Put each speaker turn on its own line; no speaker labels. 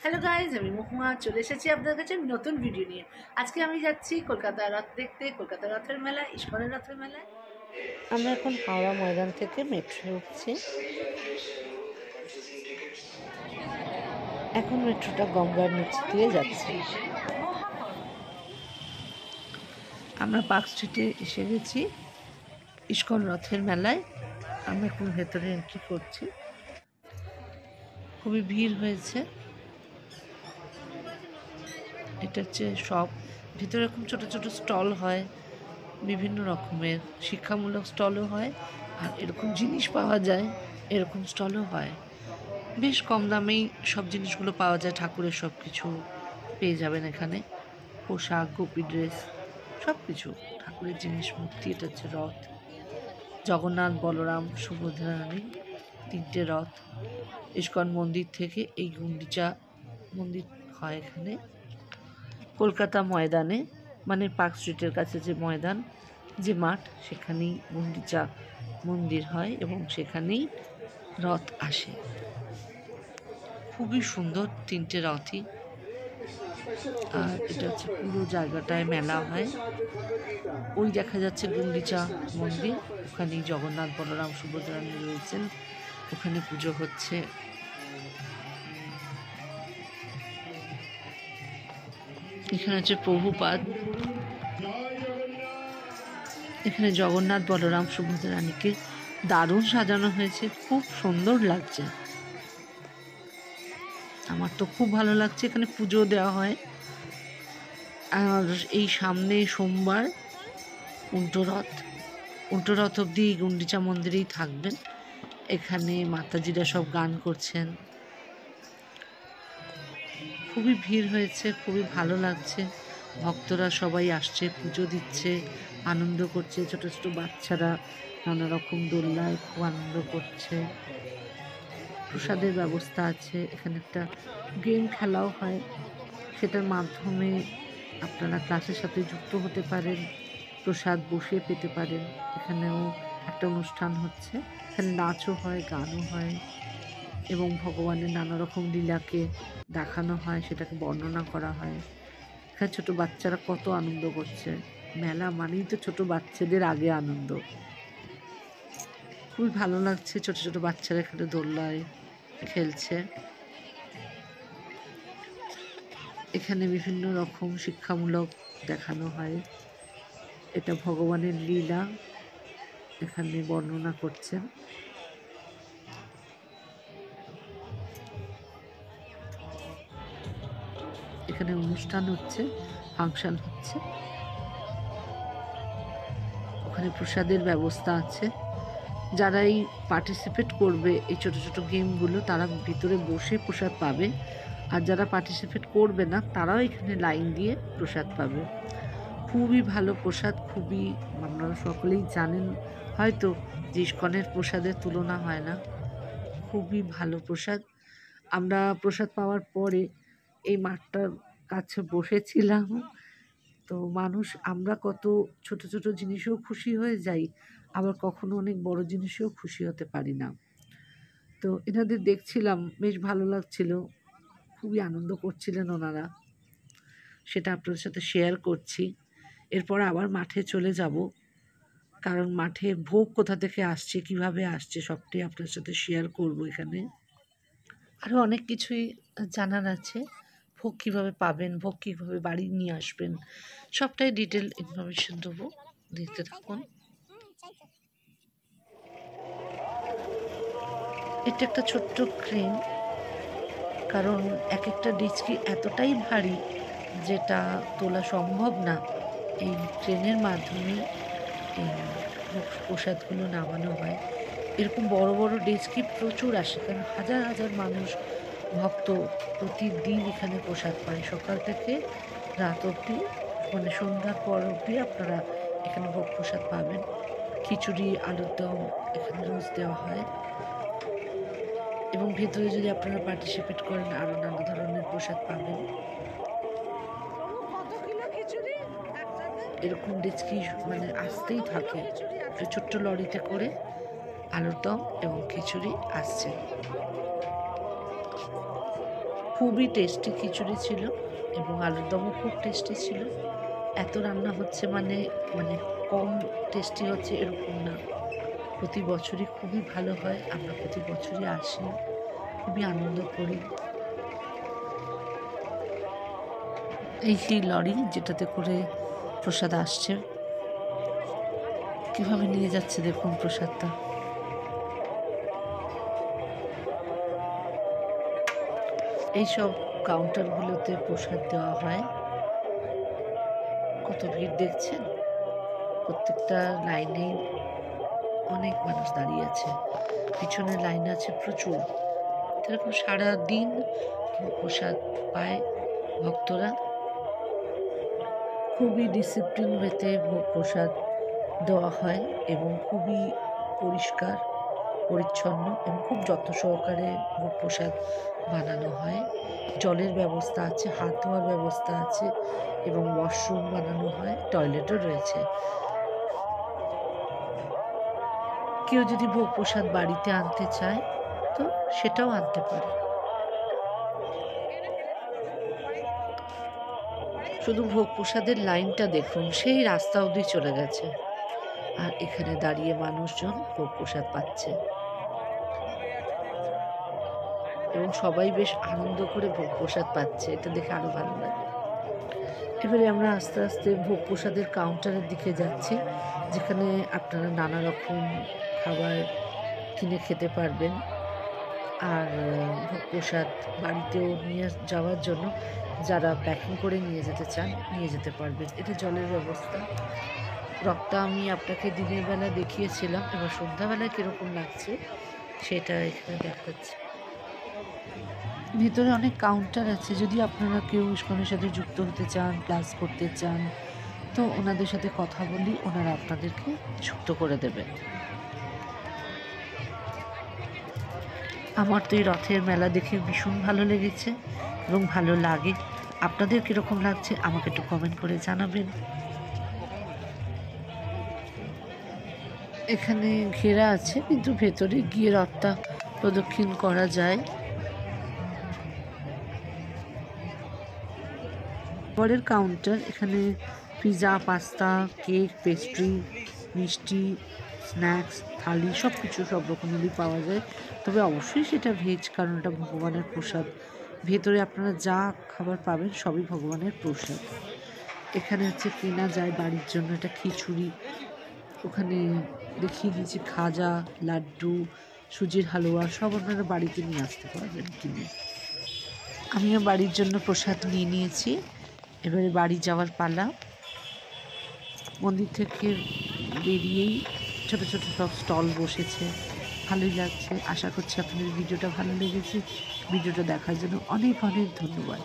Hello guys, আমি মহুয়া চলে এসেছি আপনাদের কাছে নতুন ভিডিও নিয়ে। আজকে আমি যাচ্ছি কলকাতা রথ দেখতে, কলকাতা রথের মেলা, ইস্কনের রথের মেলায়। আমরা এখন হাওড়া ময়দান থেকে মেট্রো উঠছি। এখন মেট্রোটা গঙ্গার নিচ দিয়ে যাচ্ছে। আমরা পার্ক স্ট্রিটে এসে গেছি ইস্কন রথের মেলায়। আমরা এখন ভেতরে এন্ট্রি করছি। খুবই ভিড় হয়েছে। এটা হচ্ছে সব ভিতরে এরকম ছোট ছোট স্টল হয়, বিভিন্ন রকমের শিক্ষামূলক স্টলও হয়, আর এরকম জিনিস পাওয়া যায় এরকম স্টলও হয়। বেশ কম দামেই সব জিনিসগুলো পাওয়া যায়। ঠাকুরের সব কিছু পেয়ে যাবেন এখানে, পোশাক, গোপী ড্রেস, সব কিছু ঠাকুরের জিনিস, মূর্তি। এটা হচ্ছে রথ, জগন্নাথ, বলরাম, সুভদ্রা রানী, তিনটে রথ। ইস্কন মন্দির থেকে এই গুন্ডিচা মন্দির হয় এখানে কলকাতা ময়দানে, মানে পার্ক স্ট্রিটের কাছে যে ময়দান, যে মাঠ, সেখানেই গুন্ডিচা মন্দির হয় এবং সেখানেই রথ আসে। খুবই সুন্দর তিনটে রথই। আর এটা হচ্ছে পুরো জায়গাটায় মেলা হয়। ওই দেখা যাচ্ছে গুন্ডিচা মন্দির, ওখানেই জগন্নাথ, বলরাম, সুভদ্রা রানী রয়েছেন, ওখানে পুজো হচ্ছে। এখানে হচ্ছে প্রভুপাদ। এখানে জগন্নাথ, বলরাম, সুভদ্রা রানীকে দারুণ সাজানো হয়েছে, খুব সুন্দর লাগছে। আমার তো খুব ভালো লাগছে। এখানে পুজো দেওয়া হয়। আর এই সামনে সোমবার উল্টো রথ অব্দি গুন্ডিচা মন্দিরেই থাকবেন। এখানে মাতাজিরা সব গান করছেন। খুবই ভিড় হয়েছে, খুবই ভালো লাগছে। ভক্তরা সবাই আসছে, পুজো দিচ্ছে, আনন্দ করছে। ছোট ছোট বাচ্চারা নানা রকম দোলনায় খুব আনন্দ করছে। প্রসাদের ব্যবস্থা আছে। এখানে একটা গেম খেলাও হয়, সেটার মাধ্যমে আপনারা ক্লাসের সাথে যুক্ত হতে পারেন, প্রসাদ বসে পেতে পারেন। এখানেও একটা অনুষ্ঠান হচ্ছে, এখানে নাচও হয়, গানও হয় এবং ভগবানের নানা রকম লীলাকে দেখানো হয়, সেটাকে বর্ণনা করা হয়। এখানে ছোট বাচ্চারা কত আনন্দ করছে। মেলা মানেই তো ছোট বাচ্চাদের আগে আনন্দ। খুবই ভালো লাগছে। ছোট ছোট বাচ্চারা এখানে দোলনায় খেলছে। এখানে বিভিন্ন রকম শিক্ষামূলক দেখানো হয়। এটা ভগবানের লীলা এখানে বর্ণনা করছেন। এখানে অনুষ্ঠান হচ্ছে, ফাংশন হচ্ছে। ওখানে প্রসাদের ব্যবস্থা আছে। যারা এই পার্টিসিপেট করবে এই ছোট ছোট গেমগুলো, তারা ভিতরে বসে প্রসাদ পাবে। আর যারা পার্টিসিপেট করবে না, তারাও এখানে লাইন দিয়ে প্রসাদ পাবে। খুবই ভালো প্রসাদ। খুবই, আপনারা সকলেই জানেন হয়তো যে ইস্কনের প্রসাদের তুলনা হয় না। খুবই ভালো প্রসাদ। আমরা প্রসাদ পাওয়ার পরে এই মাঠটার কাছে বসেছিলাম। তো মানুষ, আমরা কত ছোট ছোট জিনিসেও খুশি হয়ে যাই, আবার কখনো অনেক বড় জিনিসেও খুশি হতে পারি না। তো এনাদের দেখছিলাম, বেশ ভালো লাগছিল, খুবই আনন্দ করছিলেন ওনারা, সেটা আপনাদের সাথে শেয়ার করছি। এরপর আবার মাঠে চলে যাব, কারণ মাঠে ভোগ কোথা থেকে আসছে, কিভাবে আসছে, সবটাই আপনার সাথে শেয়ার করব। এখানে আরও অনেক কিছুই জানার আছে। ভোগ কীভাবে পাবেন, ভোগ কীভাবে বাড়ি নিয়ে আসবেন, সবটাই ডিটেল ইনফরমেশন দেবো, দেখতে থাকুন। এটা একটা ছোট্ট ক্রেন, কারণ এক একটা ডিচকি এতটাই ভারী যেটা তোলা সম্ভব না। এই ট্রেনের মাধ্যমে এই প্রসাদগুলো নামানো হয়। এরকম বড় বড় ডেচকি প্রচুর আসে, কারণ হাজার হাজার মানুষ, ভক্ত প্রতিদিন এখানে প্রসাদ পায়। সকাল থেকে রাত অবধি, মানে সন্ধ্যার পর অবধি আপনারা এখানে ভোগ প্রসাদ পাবেন। খিচুড়ি, আলুর দম এখানে রোজ দেওয়া হয়। এবং ভেতরে যদি আপনারা পার্টিসিপেট করেন, আরও নানা ধরনের প্রসাদ পাবেন। এরকম ডেচকি মানে আসতেই থাকে, ছোট্ট লরিতে করে আলুর দম এবং খিচুড়ি আসছে। খুবই টেস্টি খিচুড়ি ছিল এবং আলুর দমও খুব টেস্টি ছিল। এত রান্না হচ্ছে মানে মানে কম টেস্টি হচ্ছে এরকম না, প্রতি বছরই খুবই ভালো হয়। আমরা প্রতি বছরই আসি, খুবই আনন্দ করি। এই সেই লরি যেটাতে করে প্রসাদ আসছে, কিভাবে নিয়ে যাচ্ছে দেখুন প্রসাদটা। এইসব কাউন্টারগুলোতে প্রসাদ দেওয়া হয়। কত ভিড় দেখছেন, প্রত্যেকটা লাইনেই অনেক মানুষ দাঁড়িয়ে আছে, পিছনে লাইন আছে প্রচুর। এরকম সারাদিন প্রসাদ পায় ভক্তরা। খুবই ডিসিপ্লিন ওয়েতে ভোগ প্রসাদ দেওয়া হয় এবং খুবই পরিষ্কার পরিচ্ছন্ন এবং খুব যত্ন সহকারে ভোগ প্রসাদ বানানো হয়। জলের ব্যবস্থা আছে, হাত ধোয়ার ব্যবস্থা আছে এবং ওয়াশরুম বানানো হয়, টয়লেটও রয়েছে। কেউ যদি ভোগ প্রসাদ বাড়িতে আনতে চায় তো সেটাও আনতে পারে। শুধু ভোগ প্রসাদের লাইনটা দেখুন, সেই রাস্তা অবধি চলে গেছে, আর এখানে দাঁড়িয়ে মানুষজন ভোগ প্রসাদ পাচ্ছে এবং সবাই বেশ আনন্দ করে ভোগ প্রসাদ পাচ্ছে, এটা দেখে আরো ভালো লাগে। এবারে আমরা আস্তে আস্তে ভোগ প্রসাদের কাউন্টারের দিকে যাচ্ছি, যেখানে আপনারা নানা রকম খাবার কিনে খেতে পারবেন। আর ভোগ প্রসাদ বাড়িতেও নিয়ে যাওয়ার জন্য যারা প্যাকিং করে নিয়ে যেতে চান নিয়ে যেতে পারবেন। এটা জলের ব্যবস্থা। রথটা আমি আপনাকে দিনের বেলা দেখিয়েছিলাম, এবার সন্ধ্যাবেলায় কীরকম লাগছে সেটা এখানে দেখাচ্ছি। ভিতরে অনেক কাউন্টার আছে, যদি আপনারা কেউ ইস্কনের সাথে যুক্ত হতে চান, ক্লাস করতে চান, তো ওনাদের সাথে কথা বলি, ওনারা আপনাদেরকে যুক্ত করে দেবেন। আমার তো এই রথের মেলা দেখে ভীষণ ভালো লেগেছে এবং ভালো লাগে। আপনাদের কীরকম লাগছে আমাকে একটু কমেন্ট করে জানাবেন। এখানে ঘেরা আছে, কিন্তু ভেতরে গিয়ে রথটা প্রদক্ষিণ করা যায়। পরের কাউন্টার, এখানে পিৎজা, পাস্তা, কেক, পেস্ট্রি, মিষ্টি, স্ন্যাক্স, থালি সব কিছু সব রকমেরই পাওয়া যায়। তবে অবশ্যই সেটা ভেজ, কারণ এটা ভগবানের প্রসাদ। ভেতরে আপনারা যা খাবার পাবেন সবই ভগবানের প্রসাদ। এখানে হচ্ছে কেনা যায় বাড়ির জন্য, এটা খিচুড়ি। ওখানে দেখিয়ে দিয়েছি খাজা, লাড্ডু, সুজির হালুয়া সব আপনারা বাড়িতে নিয়ে আসতে পারবেন কিনে। আমিও বাড়ির জন্য প্রসাদ নিয়ে নিয়েছি, এবারে বাড়ি যাওয়ার পালা। মন্দির থেকে বেরিয়েই ছোট ছোট সব স্টল বসেছে, ভালোই লাগছে। আশা করছি আপনাদের ভিডিওটা ভালো লেগেছে। ভিডিওটা দেখার জন্য অনেক অনেক ধন্যবাদ।